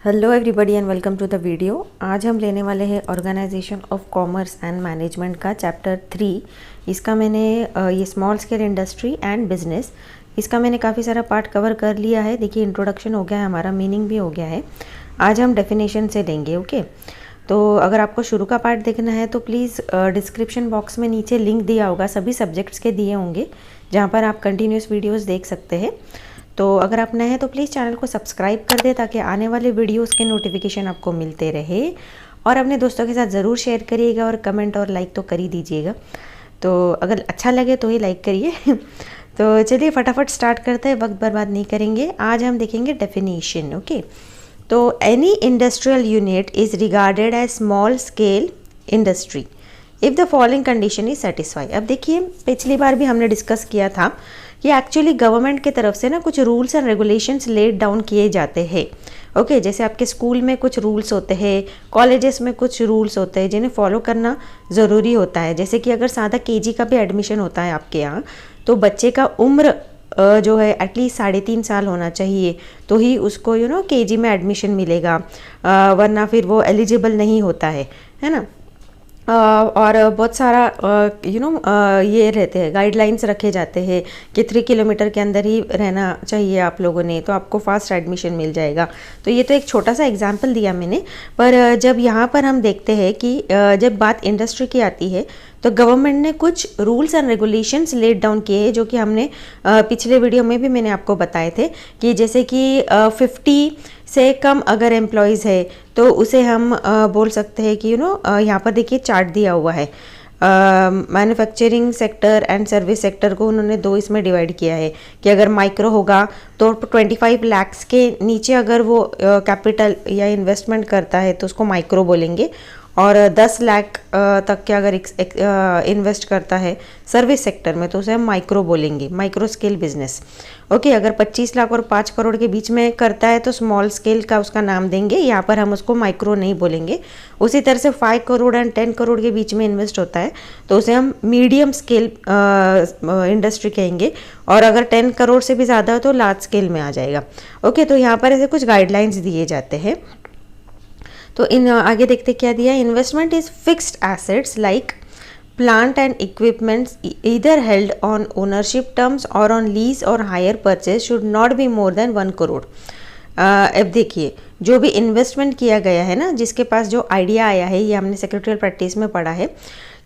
Hello everybody and welcome to the video. आज हम लेने वाले हैं organisation of commerce and management का चैप्टर 3। इसका मैंने ये small scale industry and business, इसका मैंने काफ़ी सारा पार्ट कवर कर लिया है। देखिए इंट्रोडक्शन हो गया है, हमारा मीनिंग भी हो गया है। आज हम डेफिनेशन से लेंगे। ओके, तो अगर आपको शुरू का पार्ट देखना है तो प्लीज़ डिस्क्रिप्शन बॉक्स में नीचे लिंक दिया होगा, सभी सब्जेक्ट्स के दिए होंगे, जहाँ पर आप कंटिन्यूस वीडियोज़ देख सकते हैं। तो अगर आप नए हैं तो प्लीज़ चैनल को सब्सक्राइब कर दें ताकि आने वाले वीडियोस के नोटिफिकेशन आपको मिलते रहे, और अपने दोस्तों के साथ ज़रूर शेयर करिएगा और कमेंट और लाइक तो कर ही दीजिएगा। तो अगर अच्छा लगे तो ही लाइक करिए। तो चलिए फटाफट स्टार्ट करते हैं, वक्त बर्बाद नहीं करेंगे। आज हम देखेंगे डेफिनेशन। ओके, तो any industrial unit is regarded as small scale industry if the following condition is satisfy. अब देखिए पिछली बार भी हमने डिस्कस किया था कि एक्चुअली गवर्नमेंट की तरफ से ना कुछ rules and regulations laid down किए जाते हैं। ओके, जैसे आपके स्कूल में कुछ रूल्स होते हैं, कॉलेजेस में कुछ रूल्स होते हैं जिन्हें फॉलो करना ज़रूरी होता है। जैसे कि अगर सादा केजी का भी एडमिशन होता है आपके यहाँ, तो बच्चे का उम्र जो है एटलीस्ट 3.5 साल होना चाहिए, तो ही उसको केजी में एडमिशन मिलेगा, वरना फिर वो एलिजिबल नहीं होता है ना। और बहुत सारा ये रहते हैं, गाइडलाइंस रखे जाते हैं कि 3 किलोमीटर के अंदर ही रहना चाहिए आप लोगों ने, तो आपको फास्ट एडमिशन मिल जाएगा। तो ये तो एक छोटा सा एग्जांपल दिया मैंने, पर जब यहाँ पर हम देखते हैं कि जब बात इंडस्ट्री की आती है तो गवर्नमेंट ने कुछ rules and regulations laid down किए हैं, जो कि हमने पिछले वीडियो में भी मैंने आपको बताए थे कि जैसे कि 50 से कम अगर एम्प्लॉयज़ है तो उसे हम बोल सकते हैं कि यहाँ पर देखिए चार्ट दिया हुआ है। Manufacturing sector and service sector को उन्होंने दो इसमें डिवाइड किया है कि अगर माइक्रो होगा तो 25 लाख्स के नीचे अगर वो कैपिटल या इन्वेस्टमेंट करता है तो उसको माइक्रो बोलेंगे, और 10 लाख तक के अगर इन्वेस्ट करता है सर्विस सेक्टर में तो उसे हम माइक्रो बोलेंगे, माइक्रो स्केल बिजनेस। ओके, अगर 25 लाख और 5 करोड़ के बीच में करता है तो स्मॉल स्केल का उसका नाम देंगे, यहाँ पर हम उसको माइक्रो नहीं बोलेंगे। उसी तरह से 5 करोड़ एंड 10 करोड़ के बीच में इन्वेस्ट होता है तो उसे हम मीडियम स्केल इंडस्ट्री कहेंगे, और अगर 10 करोड़ से भी ज़्यादा हो तो लार्ज स्केल में आ जाएगा। ओके, तो यहाँ पर ऐसे कुछ गाइडलाइंस दिए जाते हैं। तो इन आगे देखते क्या दिया। Investment is fixed assets like plant and equipments either held on ownership terms और ऑन लीज और hire purchase should not be more than 1 crore. अब देखिए जो भी इन्वेस्टमेंट किया गया है ना, जिसके पास जो आइडिया आया है, ये हमने सेक्रेटरियल प्रैक्टिस में पढ़ा है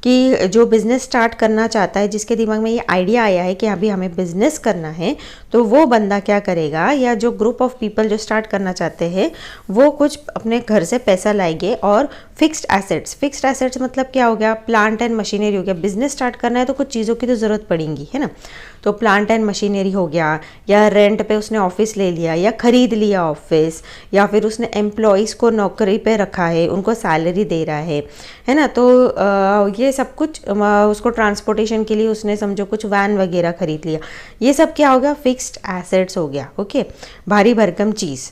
कि जो बिज़नेस स्टार्ट करना चाहता है, जिसके दिमाग में ये आइडिया आया है कि अभी हमें बिज़नेस करना है, तो वो बंदा क्या करेगा, या जो ग्रुप ऑफ पीपल जो स्टार्ट करना चाहते हैं वो कुछ अपने घर से पैसा लाएंगे और फिक्स्ड एसेट्स मतलब क्या हो गया, प्लांट एंड मशीनरी हो गया। बिजनेस स्टार्ट करना है तो कुछ चीज़ों की तो ज़रूरत पड़ेगी, है ना। तो प्लांट एंड मशीनरी हो गया, या रेंट पे उसने ऑफिस ले लिया या खरीद लिया ऑफिस, या फिर उसने एम्प्लॉयज़ को नौकरी पे रखा है, उनको सैलरी दे रहा है ना। तो ये सब कुछ उसको ट्रांसपोर्टेशन के लिए उसने समझो कुछ वैन वगैरह खरीद लिया, ये सब क्या हो गया, फिक्स्ड एसेट्स हो गया। ओके, भारी भरकम चीज़,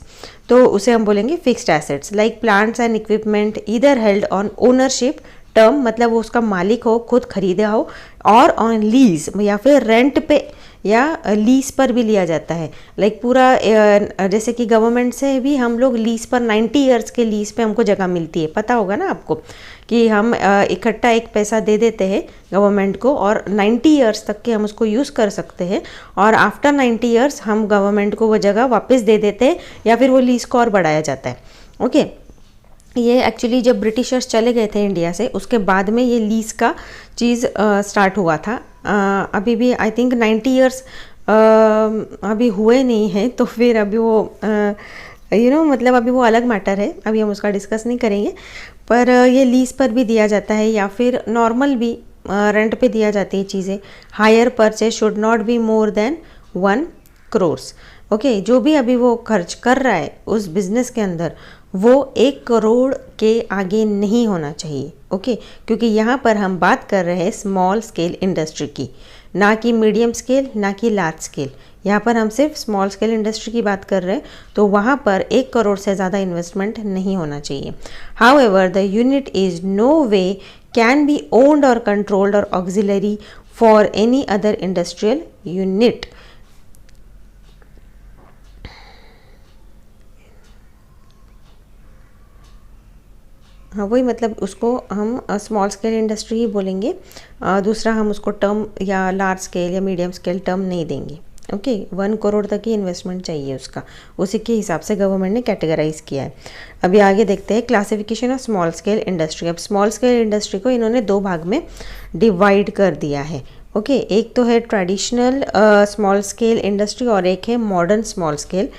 तो उसे हम बोलेंगे fixed assets like plants and equipment either held on ownership term, मतलब वो उसका मालिक हो, खुद खरीदा हो, और ऑन लीज या फिर रेंट पे या लीज पर भी लिया जाता है। लाइक पूरा जैसे कि गवर्नमेंट से भी हम लोग लीज पर 90 ईयर्स के लीज पे हमको जगह मिलती है, पता होगा ना आपको कि हम इकट्ठा एक पैसा दे देते हैं गवर्नमेंट को, और 90 ईयर्स तक के हम उसको यूज़ कर सकते हैं, और आफ्टर 90 ईयर्स हम गवर्नमेंट को वो जगह वापस दे देते हैं, या फिर वो लीज को और बढ़ाया जाता है। ओके, ये एक्चुअली जब ब्रिटिशर्स चले गए थे इंडिया से, उसके बाद में ये लीज का चीज़ स्टार्ट हुआ था। अभी भी आई थिंक 90 ईयर्स अभी हुए नहीं हैं, तो फिर अभी वो मतलब अभी वो अलग मैटर है, अभी हम उसका डिस्कस नहीं करेंगे। पर ये लीज पर भी दिया जाता है, या फिर नॉर्मल भी रेंट पे दिया जाती है चीज़ें। Hire purchase should not be more than 1 crore. Okay, जो भी अभी वो खर्च कर रहा है उस बिज़नेस के अंदर, वो 1 करोड़ के आगे नहीं होना चाहिए। ओके, क्योंकि यहाँ पर हम बात कर रहे हैं स्मॉल स्केल इंडस्ट्री की, ना कि मीडियम स्केल, ना कि लार्ज स्केल। यहाँ पर हम सिर्फ स्मॉल स्केल इंडस्ट्री की बात कर रहे हैं, तो वहाँ पर 1 करोड़ से ज़्यादा इन्वेस्टमेंट नहीं होना चाहिए। However the unit is no way can be owned or controlled or auxiliary for any other industrial unit. हाँ वही, मतलब उसको हम स्मॉल स्केल इंडस्ट्री ही बोलेंगे। दूसरा हम उसको टर्म या लार्ज स्केल या मीडियम स्केल टर्म नहीं देंगे। ओके, 1 करोड़ तक ही इन्वेस्टमेंट चाहिए उसका, उसी के हिसाब से गवर्नमेंट ने कैटेगराइज किया है। अभी आगे देखते हैं classification of small scale industry. अब स्मॉल स्केल इंडस्ट्री को इन्होंने 2 भाग में डिवाइड कर दिया है। ओके, एक तो है ट्रेडिशनल स्मॉल स्केल इंडस्ट्री और एक है modern small scale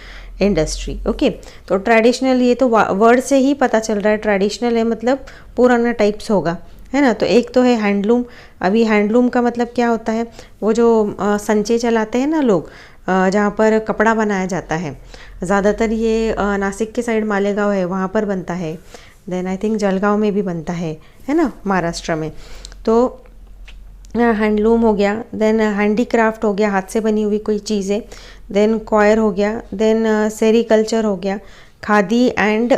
industry. Okay, तो ट्रेडिशनल, ये तो वर्ड से ही पता चल रहा है, ट्रेडिशनल है मतलब पुराना टाइप्स होगा, है ना। तो एक तो है हैंडलूम। अभी हैंडलूम का मतलब क्या होता है, वो जो संचे चलाते हैं ना लोग, जहाँ पर कपड़ा बनाया जाता है, ज़्यादातर ये नासिक के साइड मालेगांव है वहाँ पर बनता है। देन आई थिंक जलगांव में भी बनता है ना, महाराष्ट्र में। तो हैंडलूम हो गया, देन हैंडीक्राफ्ट हो गया, हाथ से बनी हुई कोई चीज़ें, देन कॉयर हो गया, देन सेरीकल्चर हो गया, khadi and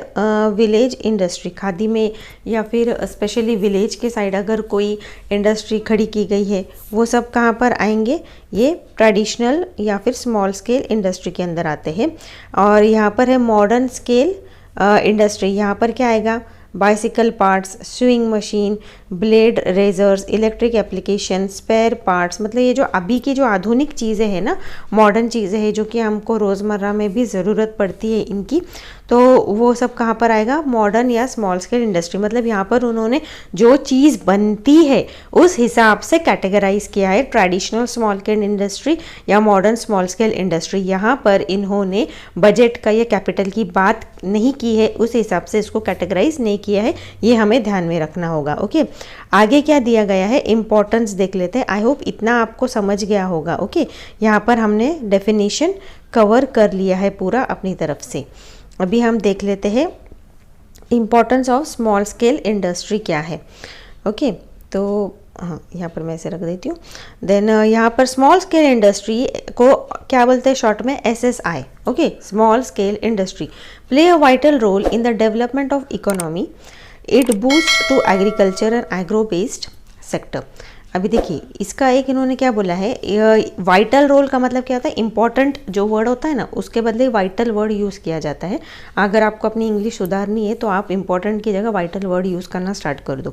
village industry. Khadi में या फिर स्पेशली विलेज के साइड अगर कोई इंडस्ट्री खड़ी की गई है, वो सब कहाँ पर आएंगे, ये ट्रेडिशनल या फिर स्मॉल स्केल इंडस्ट्री के अंदर आते हैं। और यहाँ पर है मॉडर्न स्केल इंडस्ट्री। यहाँ पर क्या आएगा, bicycle parts, swing machine, blade, razors, electric application, spare parts, मतलब ये जो अभी की जो आधुनिक चीज़ें हैं ना, मॉडर्न चीज़ें हैं जो कि हमको रोज़मर्रा में भी ज़रूरत पड़ती है इनकी, तो वो सब कहाँ पर आएगा, मॉडर्न या स्मॉल स्केल इंडस्ट्री। मतलब यहाँ पर उन्होंने जो चीज़ बनती है उस हिसाब से कैटेगराइज किया है, ट्रेडिशनल स्मॉल स्केल इंडस्ट्री या मॉडर्न स्मॉल स्केल इंडस्ट्री। यहाँ पर इन्होंने बजट का या कैपिटल की बात नहीं की है, उस हिसाब से इसको कैटेगराइज नहीं किया है, ये हमें ध्यान में रखना होगा। ओके, आगे क्या दिया गया है, इंपॉर्टेंस देख लेते हैं। आई होप इतना आपको समझ गया होगा। ओके, यहाँ पर हमने डेफिनेशन कवर कर लिया है पूरा अपनी तरफ से। अभी हम देख लेते हैं importance of small scale industry क्या है। ओके, तो हाँ यहाँ पर मैं ऐसे रख देती हूँ। देन यहाँ पर स्मॉल स्केल इंडस्ट्री को क्या बोलते हैं शॉर्ट में, SSI। Okay, small scale industry play a vital role in the development of economy, it boost to agriculture and agro based sector. अभी देखिए इसका एक इन्होंने क्या बोला है, वाइटल रोल का मतलब क्या होता है, इंपॉर्टेंट जो वर्ड होता है ना उसके बदले वाइटल वर्ड यूज़ किया जाता है। अगर आपको अपनी इंग्लिश सुधारनी है तो आप इंपॉर्टेंट की जगह वाइटल वर्ड यूज़ करना स्टार्ट कर दो।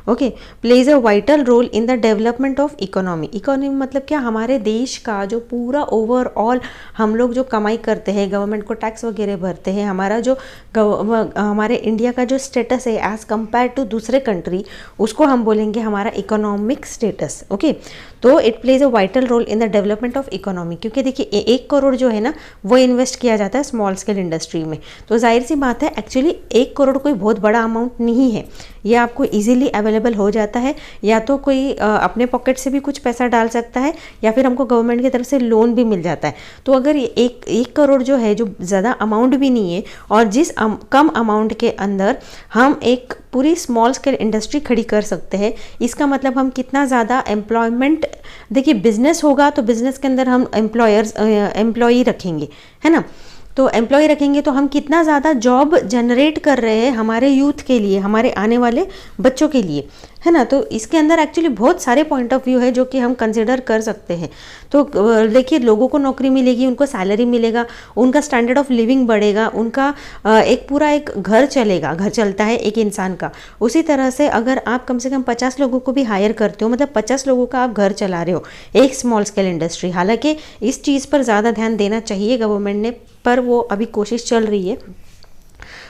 Okay, plays a vital role in the development of economy. Economy मतलब क्या, हमारे देश का जो पूरा ओवरऑल हम लोग जो कमाई करते हैं, गवर्नमेंट को टैक्स वगैरह भरते हैं, हमारा जो हमारे इंडिया का जो स्टेटस है एज़ कम्पेयर टू दूसरे कंट्री, उसको हम बोलेंगे हमारा इकोनॉमिक स्टेटस। ओके, तो it plays a vital role in the development of economy. क्योंकि देखिए 1 करोड़ जो है ना वो इन्वेस्ट किया जाता है स्मॉल स्केल इंडस्ट्री में, तो जाहिर सी बात है एक्चुअली 1 करोड़ कोई बहुत बड़ा अमाउंट नहीं है, ये आपको इजीली अवेलेबल हो जाता है। या तो कोई अपने पॉकेट से भी कुछ पैसा डाल सकता है या फिर हमको गवर्नमेंट की तरफ से लोन भी मिल जाता है। तो अगर एक करोड़ जो है, जो ज़्यादा अमाउंट भी नहीं है, और जिस कम अमाउंट के अंदर हम एक पूरी स्मॉल स्केल इंडस्ट्री खड़ी कर सकते हैं, इसका मतलब हम कितना ज़्यादा एम्प्लॉयमेंट, देखिए बिजनेस होगा तो बिजनेस के अंदर हम एम्प्लॉई रखेंगे, है ना। तो एम्प्लॉय रखेंगे तो हम कितना ज़्यादा जॉब जनरेट कर रहे हैं हमारे यूथ के लिए, हमारे आने वाले बच्चों के लिए, है ना। तो इसके अंदर एक्चुअली बहुत सारे पॉइंट ऑफ व्यू है जो कि हम कंसिडर कर सकते हैं। तो देखिए लोगों को नौकरी मिलेगी, उनको सैलरी मिलेगा, उनका स्टैंडर्ड ऑफ लिविंग बढ़ेगा, उनका एक पूरा एक घर चलेगा, घर चलता है एक इंसान का। उसी तरह से अगर आप कम से कम 50 लोगों को भी हायर करते हो, मतलब 50 लोगों का आप घर चला रहे हो एक स्मॉल स्केल इंडस्ट्री। हालांकि इस चीज़ पर ज़्यादा ध्यान देना चाहिए गवर्नमेंट ने, पर वो अभी कोशिश चल रही है।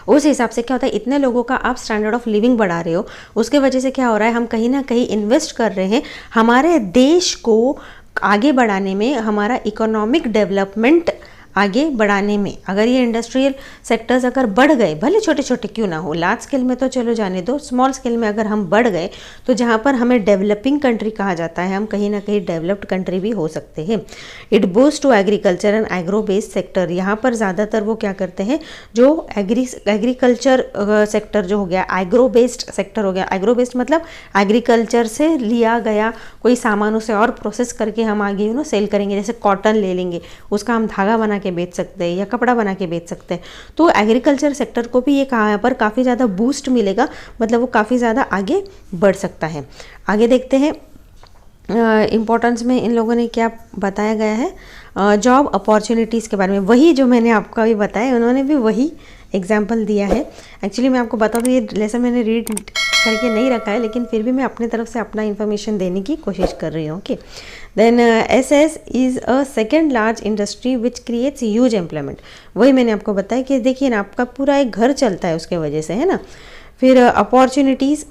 उस हिसाब से क्या होता है, इतने लोगों का आप स्टैंडर्ड ऑफ लिविंग बढ़ा रहे हो, उसके वजह से क्या हो रहा है, हम कहीं ना कहीं इन्वेस्ट कर रहे हैं हमारे देश को आगे बढ़ाने में, हमारा इकोनॉमिक डेवलपमेंट आगे बढ़ाने में। अगर ये इंडस्ट्रियल सेक्टर्स अगर बढ़ गए, भले छोटे छोटे क्यों ना हो, लार्ज स्केल में तो चलो जाने दो, स्मॉल स्केल में अगर हम बढ़ गए तो जहाँ पर हमें डेवलपिंग कंट्री कहा जाता है, हम कहीं ना कहीं डेवलप्ड कंट्री भी हो सकते हैं। It boost to agriculture and agro based sector. यहाँ पर ज़्यादातर वो क्या करते हैं, जो एग्रीकल्चर सेक्टर जो हो गया, एग्रो बेस्ड सेक्टर हो गया। एग्रो बेस्ड मतलब एग्रीकल्चर से लिया गया कोई सामान उसे और प्रोसेस करके हम आगे सेल करेंगे। जैसे कॉटन ले लेंगे, उसका हम धागा बना के बेच सकते हैं या कपड़ा बना के बेच सकते हैं। तो एग्रीकल्चर सेक्टर को भी ये कहाँ पर काफ़ी ज़्यादा बूस्ट मिलेगा, मतलब वो काफ़ी ज़्यादा आगे बढ़ सकता है। आगे देखते हैं इम्पोर्टेंस में इन लोगों ने क्या बताया गया है, जॉब अपॉर्चुनिटीज़ के बारे में। वही जो मैंने आपको अभी बताया, उन्होंने भी वही एग्जाम्पल दिया है। एक्चुअली मैं आपको बता दूँ ये लेसन मैंने रीड करके नहीं रखा है, लेकिन फिर भी मैं अपनी तरफ से अपना इन्फॉर्मेशन देने की कोशिश कर रही हूँ। Okay, then SS is a second large industry which creates huge employment. वही मैंने आपको बताया कि देखिए ना, आपका पूरा एक घर चलता है उसके वजह से, है ना। फिर opportunities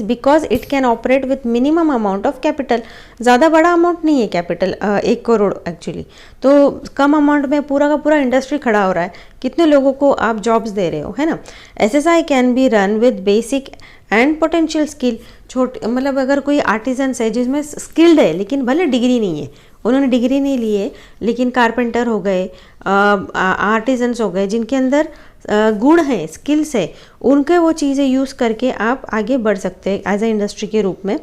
because it can operate with minimum amount of capital. ज़्यादा बड़ा अमाउंट नहीं है कैपिटल, 1 करोड़ एक्चुअली, तो कम अमाउंट में पूरा का पूरा इंडस्ट्री खड़ा हो रहा है, कितने लोगों को आप जॉब्स दे रहे हो, है ना। SSI can be run with basic and potential skill. छोटे मतलब अगर कोई आर्टिजन्स है जिसमें स्किल्ड है लेकिन भले डिग्री नहीं है, उन्होंने डिग्री नहीं ली है, लेकिन कारपेंटर हो गए, आर्टिजन्स हो गए, जिनके अंदर गुण है, स्किल्स है, उनके वो चीज़ें यूज़ करके आप आगे बढ़ सकते हैं एज ए इंडस्ट्री के रूप में।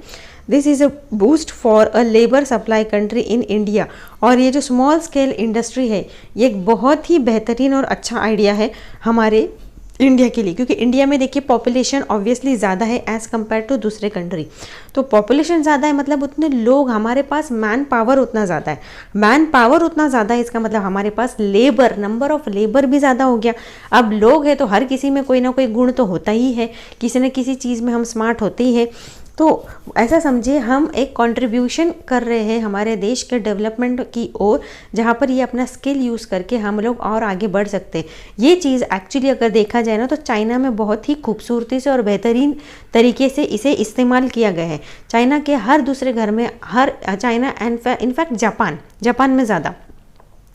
This is a boost for a labour supply country in India. और ये जो स्मॉल स्केल इंडस्ट्री है, ये एक बहुत ही बेहतरीन और अच्छा आइडिया है हमारे इंडिया के लिए, क्योंकि इंडिया में देखिए पॉपुलेशन ऑब्वियसली ज़्यादा है एज़ कम्पेयर टू दूसरे कंट्री। तो पॉपुलेशन ज़्यादा है मतलब उतने लोग, हमारे पास मैन पावर उतना ज़्यादा है, मैन पावर उतना ज़्यादा है, इसका मतलब हमारे पास लेबर, नंबर ऑफ लेबर भी ज़्यादा हो गया। अब लोग हैं तो हर किसी में कोई ना कोई गुण तो होता ही है, किसी न किसी चीज़ में हम स्मार्ट होते ही है। तो ऐसा समझिए हम एक कंट्रीब्यूशन कर रहे हैं हमारे देश के डेवलपमेंट की ओर, जहाँ पर ये अपना स्किल यूज़ करके हम लोग और आगे बढ़ सकते हैं। ये चीज़ एक्चुअली अगर देखा जाए ना तो चाइना में बहुत ही खूबसूरती से और बेहतरीन तरीके से इसे इस्तेमाल किया गया है। चाइना के हर दूसरे घर में, चाइना इनफैक्ट जापान में ज़्यादा,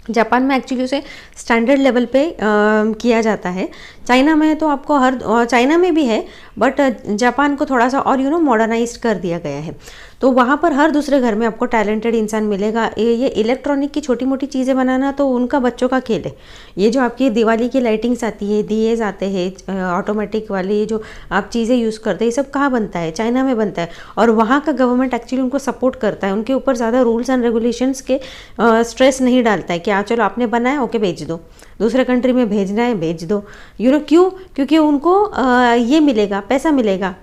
जापान में एक्चुअली उसे स्टैंडर्ड लेवल पे किया जाता है। चाइना में तो आपको चाइना में भी है, बट जापान को थोड़ा सा और मॉडर्नाइज्ड कर दिया गया है। तो वहाँ पर हर दूसरे घर में आपको टैलेंटेड इंसान मिलेगा। ये इलेक्ट्रॉनिक की छोटी मोटी चीज़ें बनाना तो उनका बच्चों का खेल है। ये जो आपकी दिवाली की लाइटिंग्स आती है, दिए आते हैं ऑटोमेटिक वाले, ये जो आप चीज़ें यूज़ करते हैं, ये सब कहाँ बनता है? चाइना में बनता है। और वहाँ का गवर्नमेंट एक्चुअली उनको सपोर्ट करता है, उनके ऊपर ज़्यादा रूल्स एंड रेगुलेशंस के स्ट्रेस नहीं डालता है कि आप चलो आपने बनाया ओके भेज दो, दूसरे कंट्री में भेजना है भेज दो। क्यों? क्योंकि उनको ये मिलेगा, पैसा मिलेगा,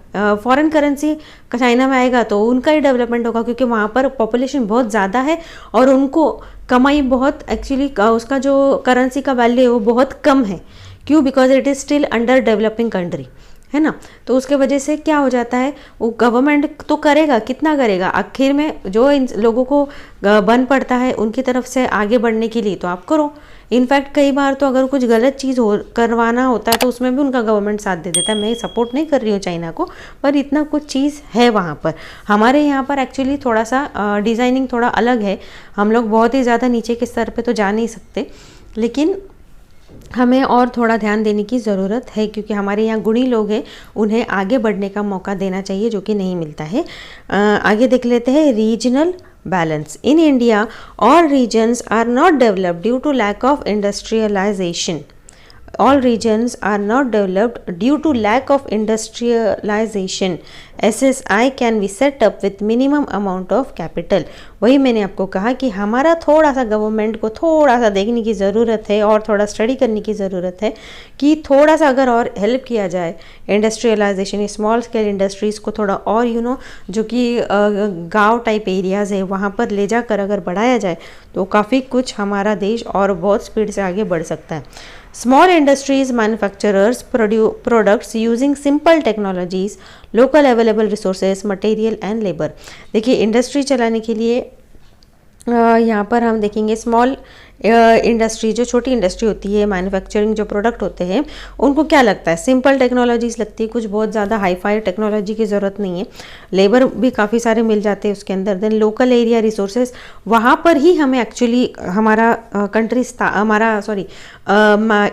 फॉरेन करेंसी चाइना में आएगा तो उनका ही डेवलपमेंट होगा, क्योंकि वहाँ पर पॉपुलेशन बहुत ज़्यादा है और उनको कमाई बहुत, एक्चुअली उसका जो करेंसी का वैल्यू है वो बहुत कम है। क्यों? Because it is still under developing country, है ना। तो उसके वजह से क्या हो जाता है, वो गवर्नमेंट तो करेगा, कितना करेगा, आखिर में जो इन लोगों को बन पड़ता है उनकी तरफ से आगे बढ़ने के लिए तो आप करो। इनफैक्ट कई बार तो अगर कुछ गलत चीज़ करवाना होता है तो उसमें भी उनका गवर्नमेंट साथ दे देता है। मैं सपोर्ट नहीं कर रही हूँ चाइना को, पर इतना कुछ चीज़ है वहाँ पर। हमारे यहाँ पर एक्चुअली थोड़ा सा डिज़ाइनिंग थोड़ा अलग है, हम लोग बहुत ही ज़्यादा नीचे के स्तर पे तो जा नहीं सकते, लेकिन हमें और थोड़ा ध्यान देने की ज़रूरत है, क्योंकि हमारे यहाँ गुणी लोग हैं, उन्हें आगे बढ़ने का मौका देना चाहिए, जो कि नहीं मिलता है। आगे देख लेते हैं regional balance. In India, all regions are not developed due to lack of industrialization. All regions are not developed due to lack of industrialization. SSI can be set up with minimum amount of capital. वही मैंने आपको कहा कि हमारा थोड़ा सा government को थोड़ा सा देखने की ज़रूरत है और थोड़ा स्टडी करने की ज़रूरत है कि थोड़ा सा अगर और हेल्प किया जाए इंडस्ट्रियलाइजेशन, स्मॉल स्केल इंडस्ट्रीज़ को थोड़ा और जो कि गांव टाइप एरियाज़ है वहाँ पर ले जाकर अगर बढ़ाया जाए तो काफ़ी कुछ हमारा देश और बहुत स्पीड से आगे बढ़ सकता है। Small industries manufacturers products using simple technologies, local available resources, material and labor. देखिए इंडस्ट्री चलाने के लिए यहाँ पर हम देखेंगे स्मॉल इंडस्ट्री, जो छोटी इंडस्ट्री होती है, मैन्युफैक्चरिंग जो प्रोडक्ट होते हैं, उनको क्या लगता है, सिंपल टेक्नोलॉजीज लगती है, कुछ बहुत ज़्यादा हाई फाई टेक्नोलॉजी की ज़रूरत नहीं है, लेबर भी काफ़ी सारे मिल जाते हैं उसके अंदर। देन लोकल एरिया रिसोर्सेज, वहाँ पर ही हमें एक्चुअली हमारा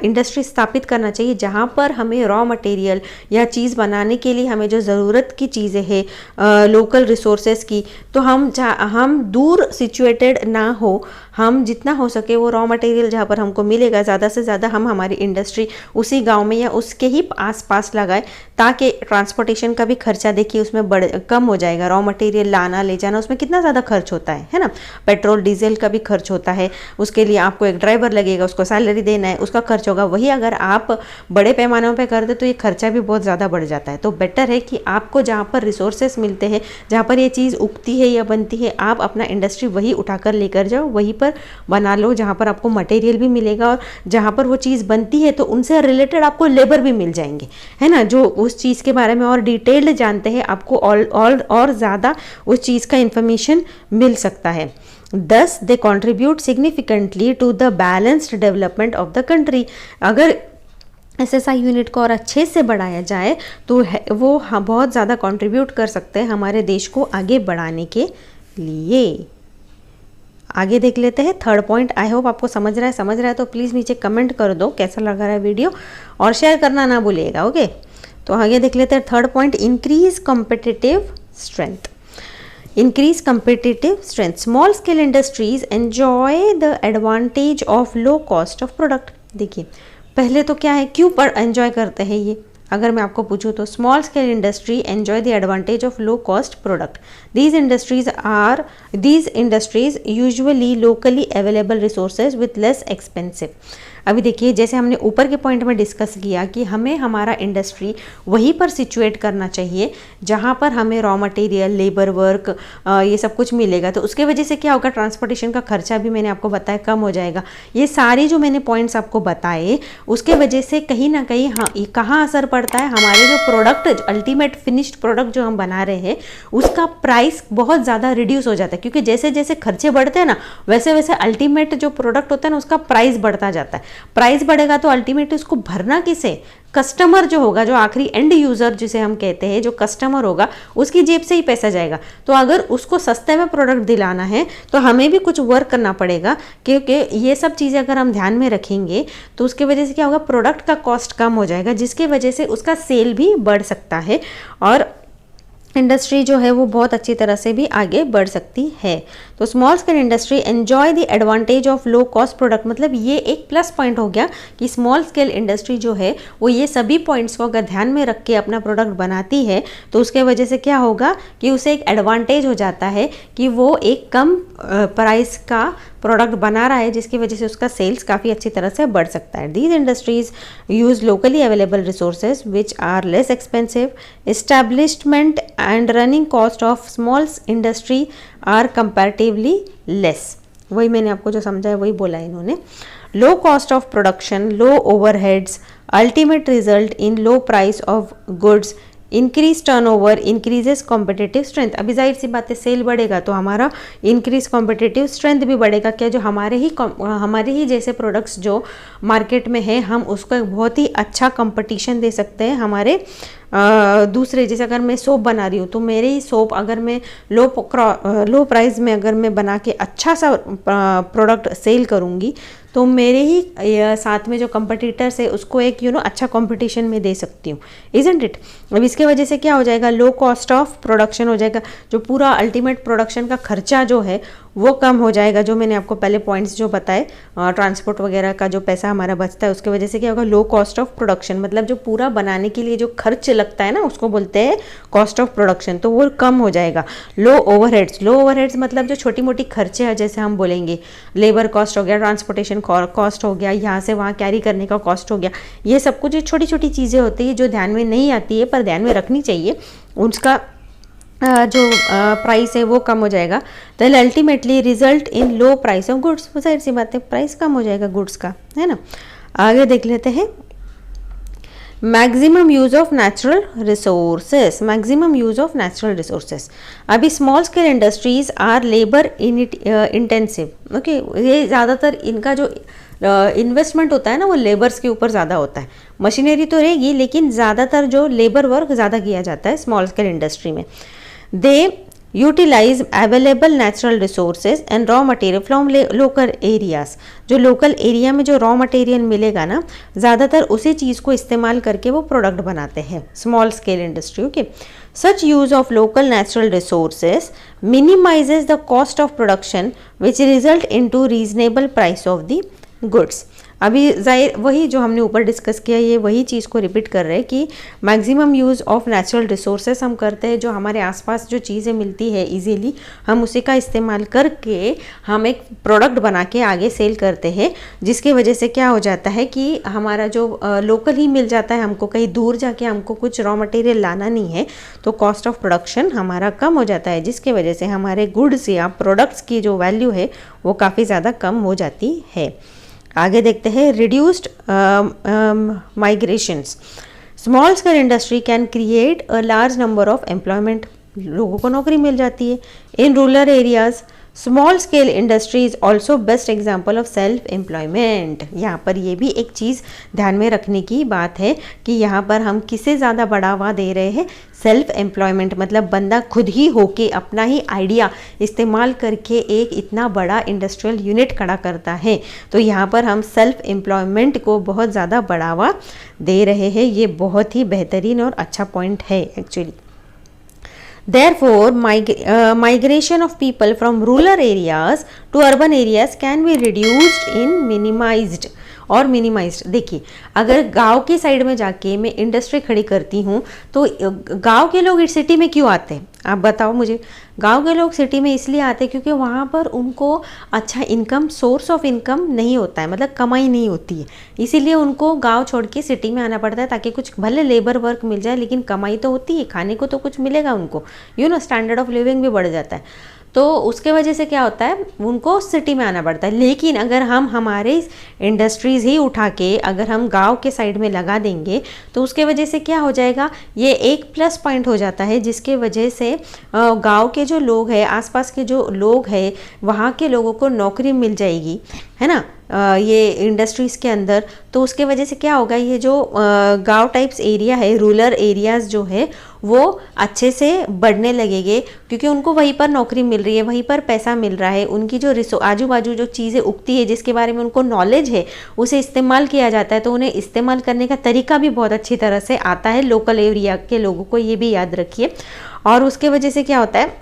इंडस्ट्री स्थापित करना चाहिए, जहाँ पर हमें रॉ मटेरियल या चीज़ बनाने के लिए हमें जो ज़रूरत की चीज़ें हैं लोकल रिसोर्सेज की, तो हम दूर सिचुएटेड ना हो, हम जितना हो सके वो रॉ मटेरियल जहाँ पर हमको मिलेगा ज़्यादा से ज़्यादा हम हमारी इंडस्ट्री उसी गांव में या उसके ही आसपास लगाए, ताकि ट्रांसपोर्टेशन का भी खर्चा देखिए उसमें कम हो जाएगा। रॉ मटेरियल लाना ले जाना उसमें कितना ज़्यादा खर्च होता है ना, पेट्रोल डीजल का भी खर्च होता है, उसके लिए आपको एक ड्राइवर लगेगा, उसको सैलरी देना है, उसका खर्च होगा। वही अगर आप बड़े पैमानों पर कर दे तो ये खर्चा भी बहुत ज़्यादा बढ़ जाता है। तो बेटर है कि आपको जहाँ पर रिसोर्सेस मिलते हैं, जहाँ पर ये चीज़ उगती है या बनती है, आप अपना इंडस्ट्री वही उठाकर लेकर जाओ, वहीं पर बना लो जहाँ पर आपको मटेरियल भी मिलेगा और जहाँ पर वो चीज़ बनती है तो उनसे रिलेटेड आपको लेबर भी मिल जाएंगे, है ना, जो उस चीज़ के बारे में और डिटेल्ड जानते हैं, आपको और ज़्यादा उस चीज़ का इंफॉर्मेशन मिल सकता है। Thus, they contribute significantly to the balanced development of the country. अगर SSI यूनिट को और अच्छे से बढ़ाया जाए तो वो बहुत ज़्यादा कंट्रीब्यूट कर सकते हैं हमारे देश को आगे बढ़ाने के लिए। आगे देख लेते हैं थर्ड पॉइंट। आई होप आपको समझ रहा है तो प्लीज़ नीचे कमेंट कर दो कैसा लग रहा है वीडियो, और शेयर करना ना भूलिएगा। ओके, तो आगे देख लेते हैं third point, increase competitive strength. Increase competitive strength. Small scale industries enjoy the advantage of low cost of product. देखिए पहले तो क्या है, क्यों पर एंजॉय करते हैं ये, अगर मैं आपको पूछूं तो small scale industry enjoy the advantage of low cost product. These industries usually locally available resources with less expensive. अभी देखिए जैसे हमने ऊपर के पॉइंट में डिस्कस किया कि हमें हमारा इंडस्ट्री वहीं पर सिचुएट करना चाहिए जहाँ पर हमें रॉ मटेरियल, लेबर वर्क, ये सब कुछ मिलेगा। तो उसके वजह से क्या होगा, ट्रांसपोर्टेशन का खर्चा भी मैंने आपको बताया कम हो जाएगा। ये सारे जो मैंने पॉइंट्स आपको बताए उसके वजह से कहीं ना कहीं हाँ कहाँ असर पड़ता है, हमारे जो प्रोडक्ट अल्टीमेट फिनिश्ड प्रोडक्ट जो हम बना रहे हैं उसका प्राइस बहुत ज़्यादा रिड्यूस हो जाता है, क्योंकि जैसे जैसे खर्चे बढ़ते हैं ना वैसे वैसे अल्टीमेट जो प्रोडक्ट होता है ना उसका प्राइस बढ़ता जाता है। प्राइस बढ़ेगा तो अल्टीमेटली उसको भरना किसे, कस्टमर जो होगा, जो आखिरी एंड यूजर जिसे हम कहते हैं, जो कस्टमर होगा उसकी जेब से ही पैसा जाएगा। तो अगर उसको सस्ते में प्रोडक्ट दिलाना है तो हमें भी कुछ वर्क करना पड़ेगा, क्योंकि ये सब चीज़ें अगर हम ध्यान में रखेंगे तो उसके वजह से क्या होगा, प्रोडक्ट का कॉस्ट कम हो जाएगा, जिसकी वजह से उसका सेल भी बढ़ सकता है और इंडस्ट्री जो है वो बहुत अच्छी तरह से भी आगे बढ़ सकती है। तो small scale industry enjoy the advantage of low cost product, मतलब ये एक प्लस पॉइंट हो गया कि स्मॉल स्केल इंडस्ट्री जो है वो ये सभी पॉइंट्स को अगर ध्यान में रख के अपना प्रोडक्ट बनाती है तो उसके वजह से क्या होगा कि उसे एक एडवांटेज हो जाता है कि वो एक कम प्राइस का प्रोडक्ट बना रहा है, जिसकी वजह से उसका सेल्स काफ़ी अच्छी तरह से बढ़ सकता है। These industries use locally available resources which are less expensive. Establishment and running cost of small industry are comparatively less. वही मैंने आपको जो समझा है वही बोला है इन्होंने। Low cost of production, low overheads, ultimate result in low price of goods, increase turnover, increases competitive strength. अभी जाहिर सी बात है सेल बढ़ेगा तो हमारा इंक्रीज कॉम्पिटिटिव स्ट्रेंथ भी बढ़ेगा। क्या जो हमारे ही जैसे प्रोडक्ट्स जो मार्केट में है हम उसको एक बहुत ही अच्छा कंपटीशन दे सकते हैं हमारे दूसरे। जैसे अगर मैं सोप बना रही हूँ तो मेरे ही सोप अगर मैं लो प्राइस में अगर मैं बना के अच्छा सा प्रोडक्ट सेल करूँगी तो मेरे ही साथ में जो कंपटीटर्स है उसको एक अच्छा कंपटीशन में दे सकती हूँ, इजंट इट। अब इसके वजह से क्या हो जाएगा, लो कॉस्ट ऑफ प्रोडक्शन हो जाएगा, जो पूरा अल्टीमेट प्रोडक्शन का खर्चा जो है वो कम हो जाएगा। जो मैंने आपको पहले पॉइंट्स जो बताए, ट्रांसपोर्ट वगैरह का जो पैसा हमारा बचता है उसके वजह से क्या होगा, लो कॉस्ट ऑफ प्रोडक्शन, मतलब जो पूरा बनाने के लिए जो खर्च लगता है ना उसको बोलते हैं कॉस्ट ऑफ प्रोडक्शन, तो वो कम हो जाएगा। लो ओवरहेड्स मतलब जो छोटी मोटी खर्चे हैं, जैसे हम बोलेंगे लेबर कॉस्ट हो गया, ट्रांसपोर्टेशन कॉस्ट हो गया, यहाँ से वहाँ कैरी करने का कॉस्ट हो गया, ये सब कुछ छोटी छोटी चीज़ें होती है जो ध्यान में नहीं आती है पर ध्यान में रखनी चाहिए। उसका जो प्राइस है वो कम हो जाएगा। तो ultimately result in low price of goods, वो जाहिर सी बात है प्राइस कम हो जाएगा गुड्स का, है ना। आगे देख लेते हैं maximum use of natural resources. Maximum use of natural resources, अभी small scale industries are labour intensive. Okay, ये ज़्यादातर इनका जो इन्वेस्टमेंट होता है ना वो लेबर्स के ऊपर ज़्यादा होता है। मशीनरी तो रहेगी लेकिन ज़्यादातर जो लेबर वर्क ज़्यादा किया जाता है स्मॉल स्केल इंडस्ट्री में। They utilise available natural resources and raw material from local areas. जो लोकल एरिया में जो रॉ मटेरियल मिलेगा ना ज़्यादातर उसी चीज़ को इस्तेमाल करके वो प्रोडक्ट बनाते हैं small scale industry. Okay, such use of local natural resources minimizes the cost of production which result into reasonable price of the goods। अभी जाहिर वही जो हमने ऊपर डिस्कस किया, ये वही चीज़ को रिपीट कर रहे हैं कि maximum use of natural resources हम करते हैं, जो हमारे आसपास जो चीज़ें मिलती है इजीली हम उसी का इस्तेमाल करके हम एक प्रोडक्ट बना के आगे सेल करते हैं, जिसकी वजह से क्या हो जाता है कि हमारा जो लोकल ही मिल जाता है, हमको कहीं दूर जाके हमको कुछ रॉ मटेरियल लाना नहीं है, तो कॉस्ट ऑफ प्रोडक्शन हमारा कम हो जाता है, जिसकी वजह से हमारे गुड्स या प्रोडक्ट्स की जो वैल्यू है वो काफ़ी ज़्यादा कम हो जाती है। आगे देखते हैं reduced migrations. Small scale industry can create a large number of employment, लोगों को नौकरी मिल जाती है in rural areas. Small scale industry is also best example of self employment. यहाँ पर ये भी एक चीज़ ध्यान में रखने की बात है कि यहाँ पर हम किसे ज़्यादा बढ़ावा दे रहे हैं, सेल्फ एम्प्लॉयमेंट, मतलब बंदा खुद ही होके अपना ही आइडिया इस्तेमाल करके एक इतना बड़ा इंडस्ट्रियल यूनिट खड़ा करता है, तो यहाँ पर हम सेल्फ एम्प्लॉयमेंट को बहुत ज़्यादा बढ़ावा दे रहे हैं। ये बहुत ही बेहतरीन और अच्छा पॉइंट है actually. Therefore, migration of people from rural areas to urban areas can be reduced in minimized और मिनिमाइज्ड। देखिए, अगर गांव के साइड में जाके मैं इंडस्ट्री खड़ी करती हूँ तो गांव के लोग इस सिटी में क्यों आते हैं, आप बताओ मुझे। गांव के लोग सिटी में इसलिए आते हैं क्योंकि वहाँ पर उनको अच्छा इनकम, सोर्स ऑफ इनकम नहीं होता है, मतलब कमाई नहीं होती है, इसीलिए उनको गांव छोड़ के सिटी में आना पड़ता है ताकि कुछ भले लेबर वर्क मिल जाए, लेकिन कमाई तो होती है, खाने को तो कुछ मिलेगा उनको, स्टैंडर्ड ऑफ लिविंग भी बढ़ जाता है। तो उसके वजह से क्या होता है, उनको सिटी में आना पड़ता है। लेकिन अगर हम हमारे इंडस्ट्रीज़ ही उठा के अगर हम गांव के साइड में लगा देंगे तो उसके वजह से क्या हो जाएगा, ये एक प्लस पॉइंट हो जाता है, जिसके वजह से गांव के जो लोग हैं, आसपास के जो लोग हैं, वहाँ के लोगों को नौकरी मिल जाएगी, है ना, ये इंडस्ट्रीज़ के अंदर। तो उसके वजह से क्या होगा, ये जो गांव टाइप्स एरिया है, रूरल एरियाज़ जो है वो अच्छे से बढ़ने लगेंगे, क्योंकि उनको वहीं पर नौकरी मिल रही है, वहीं पर पैसा मिल रहा है, उनकी जो आजू बाजू जो चीज़ें उगती है जिसके बारे में उनको नॉलेज है उसे इस्तेमाल किया जाता है, तो उन्हें इस्तेमाल करने का तरीका भी बहुत अच्छी तरह से आता है लोकल एरिया के लोगों को, ये भी याद रखिए। और उसके वजह से क्या होता है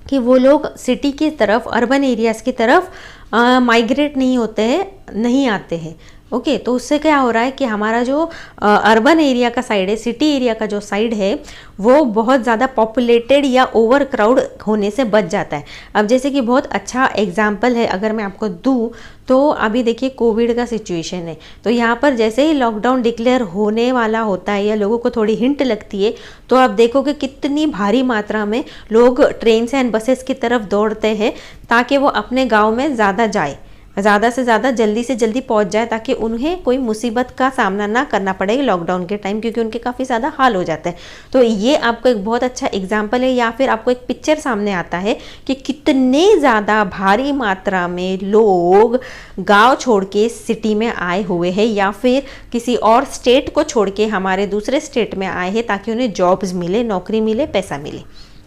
कि वो लोग सिटी की तरफ, अर्बन एरियाज़ की तरफ माइग्रेट नहीं होते हैं, नहीं आते हैं। ओके, तो उससे क्या हो रहा है कि हमारा जो अर्बन एरिया का साइड है, सिटी एरिया का जो साइड है, वो बहुत ज़्यादा पॉपुलेटेड या ओवर क्राउड होने से बच जाता है। अब जैसे कि बहुत अच्छा एग्जाम्पल है अगर मैं आपको दूँ तो अभी देखिए कोविड का सिचुएशन है, तो यहाँ पर जैसे ही लॉकडाउन डिक्लेयर होने वाला होता है या लोगों को थोड़ी हिंट लगती है, तो आप देखोगे कितनी भारी मात्रा में लोग ट्रेन एंड बसेस की तरफ दौड़ते हैं ताकि वो अपने गाँव में ज़्यादा जाए, ज़्यादा से ज़्यादा जल्दी से जल्दी पहुंच जाए, ताकि उन्हें कोई मुसीबत का सामना ना करना पड़े लॉकडाउन के टाइम, क्योंकि उनके काफ़ी ज़्यादा हाल हो जाता है। तो ये आपको एक बहुत अच्छा एग्जाम्पल है, या फिर आपको एक पिक्चर सामने आता है कि कितने ज़्यादा भारी मात्रा में लोग गांव छोड़ के सिटी में आए हुए हैं, या फिर किसी और स्टेट को छोड़ के हमारे दूसरे स्टेट में आए हैं ताकि उन्हें जॉब्स मिले, नौकरी मिले, पैसा मिले,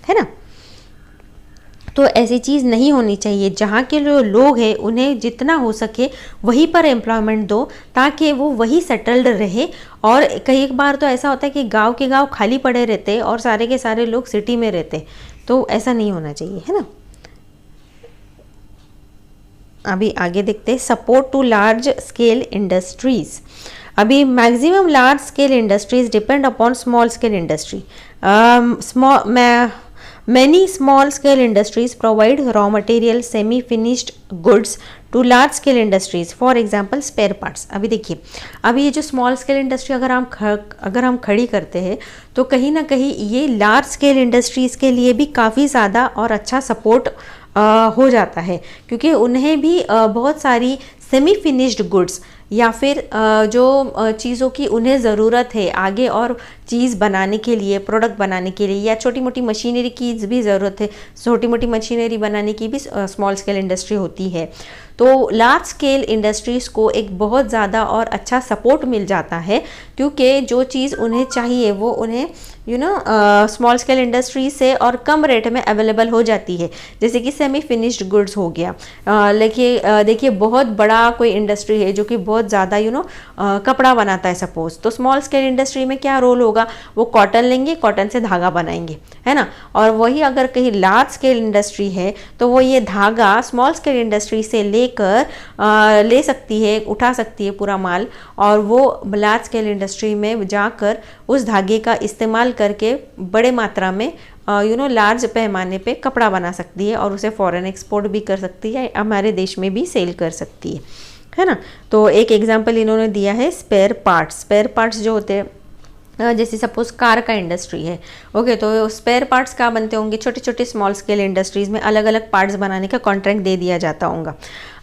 है ना। तो ऐसी चीज़ नहीं होनी चाहिए। जहाँ के जो लोग हैं उन्हें जितना हो सके वहीं पर एम्प्लॉयमेंट दो ताकि वो वही सेटल्ड रहे। और कई बार तो ऐसा होता है कि गांव के गांव खाली पड़े रहते और सारे के सारे लोग सिटी में रहते, तो ऐसा नहीं होना चाहिए, है ना। अभी आगे देखते हैं support to large scale industries. अभी maximum large scale industries depend upon small scale industry. Many small scale industries provide raw material, semi finished goods to large scale industries, for example spare parts। अभी देखिए, अभी ये जो small scale industry अगर हम खड़ी करते हैं तो कहीं ना कहीं ये लार्ज स्केल इंडस्ट्रीज़ के लिए भी काफ़ी ज़्यादा और अच्छा सपोर्ट हो जाता है, क्योंकि उन्हें भी बहुत सारी सेमी फिनिश्ड गुड्स या फिर जो चीज़ों की उन्हें ज़रूरत है आगे और चीज़ बनाने के लिए, प्रोडक्ट बनाने के लिए, या छोटी मोटी मशीनरी की भी ज़रूरत है, छोटी मोटी मशीनरी बनाने की भी स्मॉल स्केल इंडस्ट्री होती है। तो लार्ज स्केल इंडस्ट्रीज़ को एक बहुत ज़्यादा और अच्छा सपोर्ट मिल जाता है, क्योंकि जो चीज़ उन्हें चाहिए वो उन्हें स्मॉल स्केल इंडस्ट्री से और कम रेट में अवेलेबल हो जाती है। जैसे कि सेमी फिनिश्ड गुड्स हो गया, देखिए बहुत बड़ा कोई इंडस्ट्री है जो कि बहुत ज़्यादा कपड़ा बनाता है सपोज, तो स्मॉल स्केल इंडस्ट्री में क्या रोल होगा, वो कॉटन लेंगे, कॉटन से धागा बनाएंगे, है ना। और वही अगर कहीं लार्ज स्केल इंडस्ट्री है तो वो ये धागा स्मॉल स्केल इंडस्ट्री से ले लेकर ले सकती है, उठा सकती है पूरा माल, और वो लार्ज स्केल इंडस्ट्री में जाकर उस धागे का इस्तेमाल करके बड़े मात्रा में लार्ज पैमाने पे कपड़ा बना सकती है और उसे फॉरेन एक्सपोर्ट भी कर सकती है, हमारे देश में भी सेल कर सकती है ना। तो एक एग्जांपल इन्होंने दिया है स्पेयर पार्ट्स। स्पेयर पार्ट्स जो होते हैं, जैसे सपोज कार का इंडस्ट्री है, ओके, तो स्पेयर पार्ट्स क्या बनते होंगे, छोटे छोटे स्मॉल स्केल इंडस्ट्रीज़ में अलग अलग पार्ट्स बनाने का कॉन्ट्रैक्ट दे दिया जाता होगा।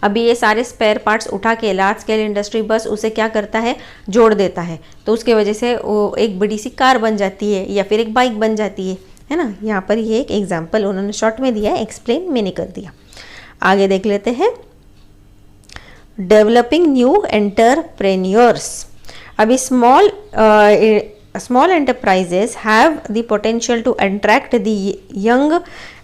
अभी ये सारे स्पेयर पार्ट्स उठा के लार्ज स्केल इंडस्ट्री बस उसे क्या करता है, जोड़ देता है, तो उसके वजह से वो एक बड़ी सी कार बन जाती है या फिर एक बाइक बन जाती है ना। यहाँ पर ये एक एग्जाम्पल उन्होंने शॉर्ट में दिया है, एक्सप्लेन मैंने कर दिया। आगे देख लेते हैं, डेवलपिंग न्यू एंटरप्रेन्योर्स। अभी small enterprises have the potential to attract the young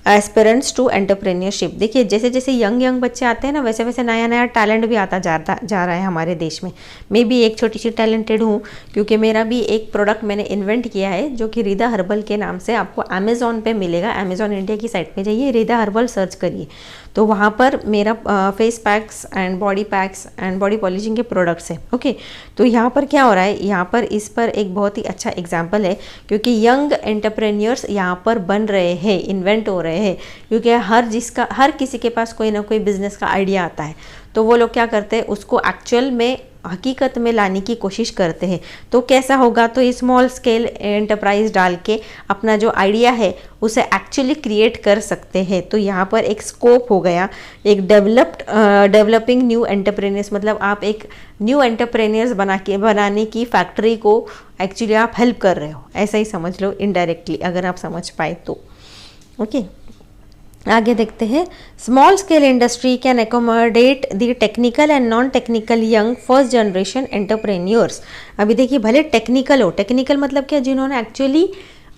aspirants to entrepreneurship। देखिए जैसे जैसे यंग बच्चे आते हैं ना, वैसे वैसे नया नया टैलेंट भी आता जा रहा है हमारे देश में। मैं भी एक छोटी सी टैलेंटेड हूँ, क्योंकि मेरा भी एक प्रोडक्ट मैंने इन्वेंट किया है जो कि रिदा हर्बल के नाम से आपको अमेज़ॉन पे मिलेगा। अमेज़ॉन इंडिया की साइट पे जाइए, रिदा हर्बल सर्च करिए, तो वहाँ पर मेरा face packs and body polishing के प्रोडक्ट्स हैं। ओके, तो यहाँ पर क्या हो रहा है, यहाँ पर इस पर एक बहुत ही अच्छा एग्जाम्पल है, क्योंकि यंग एंटरप्रेन्योर्स यहाँ पर बन रहे हैं, इन्वेंट हो रहे हैं, क्योंकि हर किसी के पास कोई ना कोई बिजनेस का आइडिया आता है, तो वो लोग क्या करते हैं, उसको एक्चुअल में हकीकत में लाने की कोशिश करते हैं। तो कैसा होगा, तो स्मॉल स्केल एंटरप्राइज डाल के अपना जो आइडिया है उसे एक्चुअली क्रिएट कर सकते हैं। तो यहाँ पर एक स्कोप हो गया, एक डेवलपिंग न्यू एंटरप्रेन्योर्स, मतलब आप एक न्यू एंटरप्रेन्योर्स बनाने की फैक्ट्री को एक्चुअली आप हेल्प कर रहे हो, ऐसा ही समझ लो इनडायरेक्टली, अगर आप समझ पाए तो। ओके, आगे देखते हैं, small scale industry can accommodate the technical and non technical young first generation entrepreneurs. अभी देखिए, भले टेक्निकल हो, टेक्निकल मतलब क्या, जिन्होंने एक्चुअली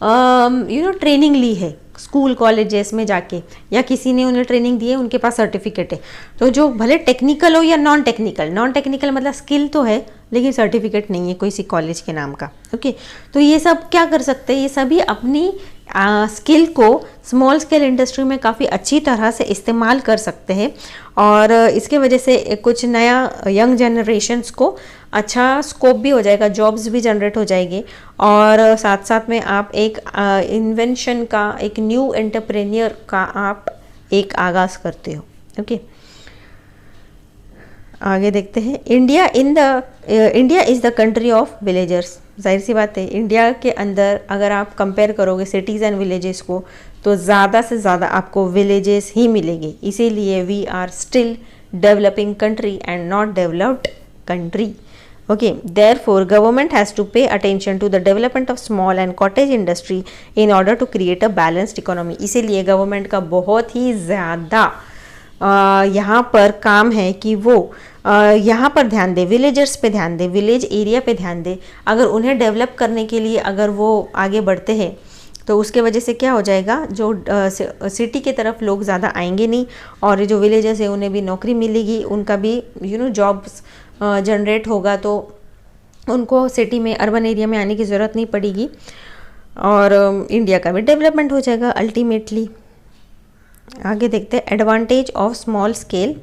ट्रेनिंग ली है स्कूल कॉलेजेस में जाके, या किसी ने उन्हें ट्रेनिंग दी है, उनके पास सर्टिफिकेट है, तो जो भले टेक्निकल हो या नॉन टेक्निकल मतलब स्किल तो है लेकिन सर्टिफिकेट नहीं है किसी कॉलेज के नाम का। ओके, तो ये सब क्या कर सकते हैं, ये सभी अपनी स्किल को स्मॉल स्केल इंडस्ट्री में काफ़ी अच्छी तरह से इस्तेमाल कर सकते हैं, और इसके वजह से कुछ नया यंग जनरेशन्स को अच्छा स्कोप भी हो जाएगा, जॉब्स भी जनरेट हो जाएंगे, और साथ साथ में आप एक इन्वेंशन का, एक न्यू एंटरप्रेन्योर का आप एक आगाज़ करते हो। ओके, आगे देखते हैं, India is the country of villagers. जाहिर सी बात है, इंडिया के अंदर अगर आप कंपेयर करोगे सिटीज़ एंड विलेजेस को, तो ज़्यादा से ज़्यादा आपको विलेजेस ही मिलेंगे। इसीलिए we are still developing country and not developed country. Okay, therefore government has to pay attention to the development of small and cottage industry in order to create a balanced economy। इसीलिए government का बहुत ही ज़्यादा यहाँ पर काम है कि वो यहाँ पर ध्यान दे, विलेजर्स पे ध्यान दे, विलेज एरिया पे ध्यान दे। अगर उन्हें डेवलप करने के लिए अगर वो आगे बढ़ते हैं, तो उसके वजह से क्या हो जाएगा, जो सिटी के तरफ लोग ज़्यादा आएंगे नहीं, और जो विलेजर्स है उन्हें भी नौकरी मिलेगी, उनका भी जॉब्स जनरेट होगा, तो उनको सिटी में, अर्बन एरिया में आने की ज़रूरत नहीं पड़ेगी, और इंडिया का भी डेवलपमेंट हो जाएगा अल्टीमेटली। आगे देखते हैं, advantage of small scale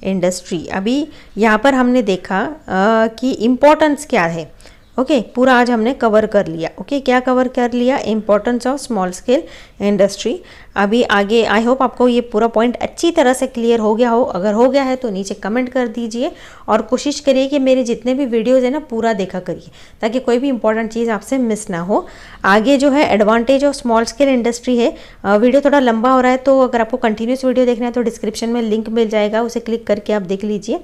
industry. अभी यहाँ पर हमने देखा कि इम्पोर्टेंस क्या है। ओके, पूरा आज हमने कवर कर लिया। ओके, क्या कवर कर लिया, importance of small scale industry. अभी आगे आई होप आपको ये पूरा पॉइंट अच्छी तरह से क्लियर हो गया हो। अगर हो गया है तो नीचे कमेंट कर दीजिए, और कोशिश करिए कि मेरे जितने भी वीडियोज़ है ना पूरा देखा करिए, ताकि कोई भी इंपॉर्टेंट चीज़ आपसे मिस ना हो। आगे जो है advantage of small scale industry है, वीडियो थोड़ा लंबा हो रहा है, तो अगर आपको कंटिन्यूस वीडियो देखना है तो डिस्क्रिप्शन में लिंक मिल जाएगा, उसे क्लिक करके आप देख लीजिए,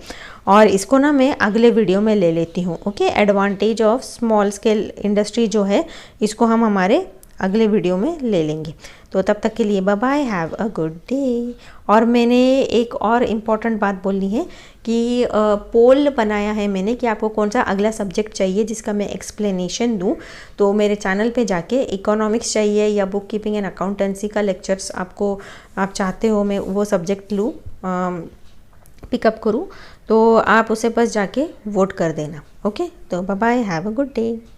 और इसको ना मैं अगले वीडियो में ले लेती हूँ। Okay, advantage of small scale industry जो है, इसको हम हमारे अगले वीडियो में ले लेंगे। तो तब तक के लिए bye bye, have a good day. और मैंने एक और इम्पॉर्टेंट बात बोलनी है कि पोल बनाया है मैंने कि आपको कौन सा अगला सब्जेक्ट चाहिए जिसका मैं एक्सप्लेनेशन दूं। तो मेरे चैनल पे जाके इकोनॉमिक्स चाहिए या बुक कीपिंग एंड अकाउंटेंसी का लेक्चर्स आप चाहते हो मैं वो सब्जेक्ट लूँ, पिकअप करूँ, तो आप उसे बस जाके वोट कर देना। ओके, तो bye bye, have a good day.